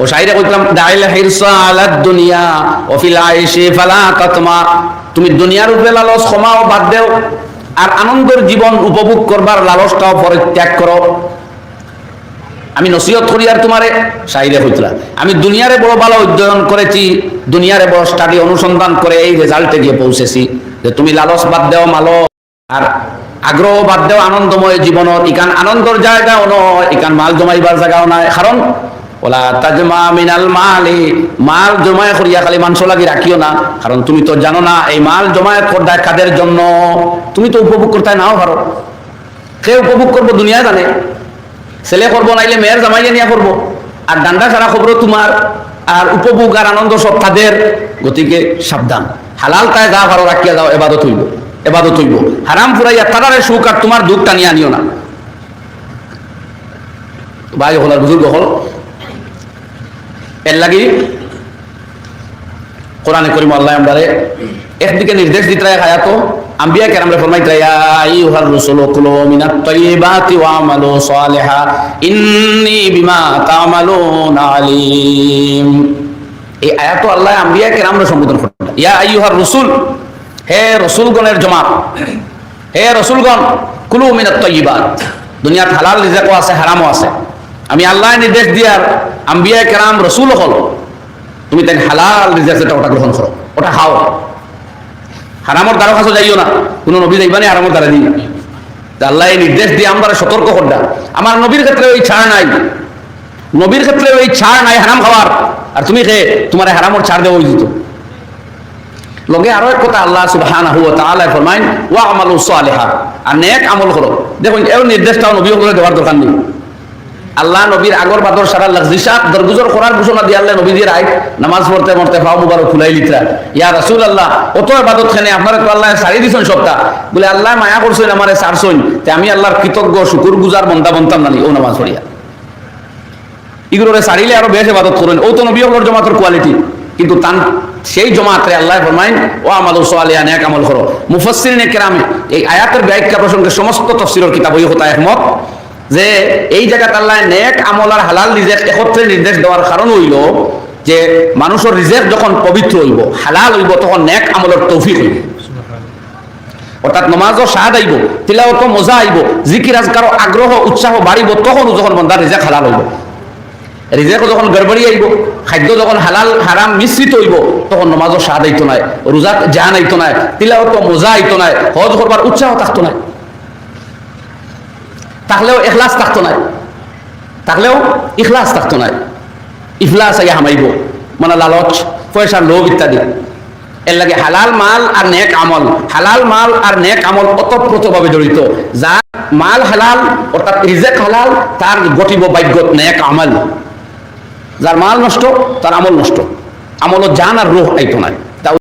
ও শাইরে কইলাম দাইল হিরসা আলাদ দুনিয়া ও ফিল আইশি ফালা তাতমা, তুমি দুনিয়ার উপরে লালস ক্ষমাও বাদ দাও, আর আনন্দের জীবন উপভোগ করবার লালসটাও পরিত্যাগ করো। আমি নসিহত করি আর তোমারে শাইরে হইতলা, আমি দুনিয়ারে বড় ভালো অধ্যয়ন করেছি, দুনিয়ারে বড় স্টাডি অনুসন্ধান করে এই রেজাল্টে গিয়ে পৌঁছেছি যে তুমি লালস বাদ দাও, মালো আর আগ্রহ বাদ দাও আনন্দময় জীবনত। ইকান আনন্দর জায়গাও নয়, ইকান মাল জমাইবার জায়গাও নাই। কারণ ওলা তাজমা মিনাল মালি, মাল জমায় করিয়া খালি মাংস লাগি রাখিও না, কারণ তুমি তো জানো না এই মাল জমায়েত করতে কাদের জন্য। তুমি তো উপভোগ করতে নাও পারো, সে উপভোগ করবো দুনিয়া জানে, ছেলে করবো নাইলে মেয়ের জামাইয়ে নিয়ে করবো, আর ডান্ডা ছাড়া খবর তোমার, আর উপভোগ আর আনন্দ সব তাদের। গতিকে সাবধান, হালাল তাই যা ভালো রাখিয়া যাও, এবাদত হইব, এবাদত হইব। হারাম ফুরাইয়া তারারে সুখ আর তোমার দুঃখ টানিয়ে আনিও না। ভাই হল আর বুজুর্গ হল, এর লাগি কোরআনে করিম আল্লাহ আমরারে একদিকে নির্দেশ দিতে রায় হায়াত আম্বিয়া কেরামরে ফরমাইতে ইয়া আইয়ুহার রাসূলু কুলু মিনাত তাইয়্যিবাতি ওয়া আমালু সালিহা ইন্নী বিমা তা'মালুনা আলীম। এই আয়াত আল্লাহ আম্বিয়া কেরামরে সম্বোধন করেন, ইয়া আইয়ুহার রাসূল, হে রাসূলগণের জমাত, হে রাসূলগণ, কুলু মিনাত তাইয়্যিবাত, দুনিয়াত হালাল রিজকও আছে হারামও আছে। আমি আল্লাহ নির্দেশ দিয়ার আম্বিয়া কেরাম রাসূল হল, তুমি তাই হালাল রিজক যেটা ওটা গ্রহণ করো, ওটা খাও, হারামর দ্বারা কাছে যাইও না। কোনো নবী যাইবা না হারামর দ্বারা দিই, আল্লাহ নির্দেশ দিয়ে আমরা সতর্ক করডা। আমার নবীর ক্ষেত্রে ওই ছাড় নাই, নবীর ক্ষেত্রে ওই ছাড় নাই হারাম খাওয়ার, আর তুমি খেয়ে তোমার হারামর ছাড় দেওয়া দিত। লগে আরো এক কথা আল্লাহ সুবহানাহু ওয়া তাআলা ফরমাইন ওয়া আমালু সালিহা, আর নেক আমল করো। দেখুন এই নির্দেশটাও নবী করে দেওয়ার দরকার নেই। আল্লাহ নবীর আগর বাদর সারা লাগজিসাত দরগুজর করার ঘোষণা দিয়ে আল্লাহ নবী দিয়ে রাইট নামাজ পড়তে পড়তে ফাও মুবারক খুলাই লিতরা, ইয়া রাসূলুল্লাহ অত ইবাদত খানে আপনারা তো আল্লাহ সারি দিছেন সবটা, বলে আল্লাহ মায়া করছেন আমারে সারছেন, তে আমি আল্লাহর কৃতজ্ঞ শুকরগুজার বান্দা বনতাম না ও নামাজ পড়িয়া। এগুলোরে সারিলে আরো বেশ ইবাদত করেন, ও তো নবী হলোর জমাতের কোয়ালিটি। কিন্তু তান সেই জমাতে আল্লাহ ফরমাইন ও আমালু সালিহা, নেক আমল করো। মুফাসসিরিনে কেরামে এই আয়াতের ব্যাখ্যা প্রসঙ্গে সমস্ত তাফসীরের কিতাবই হতা একমত যে এই জায়গাতে আল্লাহ নেক আমল আর হালাল রিজেক একত্রে নির্দেশ দেওয়ার কারণ হইল যে মানুষের রিজেক যখন পবিত্র হইব, হালাল হইব, তখন নেক আমলের তৌফিক হইব। অর্থাৎ নমাজও স্বাদ আইব, তিলাওয়াতও মজা আইব, জিকির আজকারও আগ্রহ উৎসাহ বাড়িব, তখন যখন বন্দার রিজেক হালাল হইব। রিজেকও যখন গড়বড়ি আইব, খাদ্য যখন হালাল হারাম মিশ্রিত হইব, তখন নমাজও স্বাদ আইতো নাই, রোজাত জান আইতো নাই, তিলাওয়াতও মজা আইতো নাই, হজ করবার উৎসাহ থাকতো নাই, থাকলেও ইখলাস থাকতো নাই, থাকলেও ইখলাস থাকতো নাই, ইফলাস আগে হামাইব, মানে লালচ, পয়সার লোভ ইত্যাদি। এর লাগে হালাল মাল আর নেক আমল, হালাল মাল আর নেক আমল ওতপ্রোতভাবে জড়িত। যার মাল হালাল অর্থাৎ রিজেক হালাল, তার গঠিব ভাগ্যত নেক আমল। যার মাল নষ্ট তার আমল নষ্ট, আমল জান আর রূহ আইতো নাই।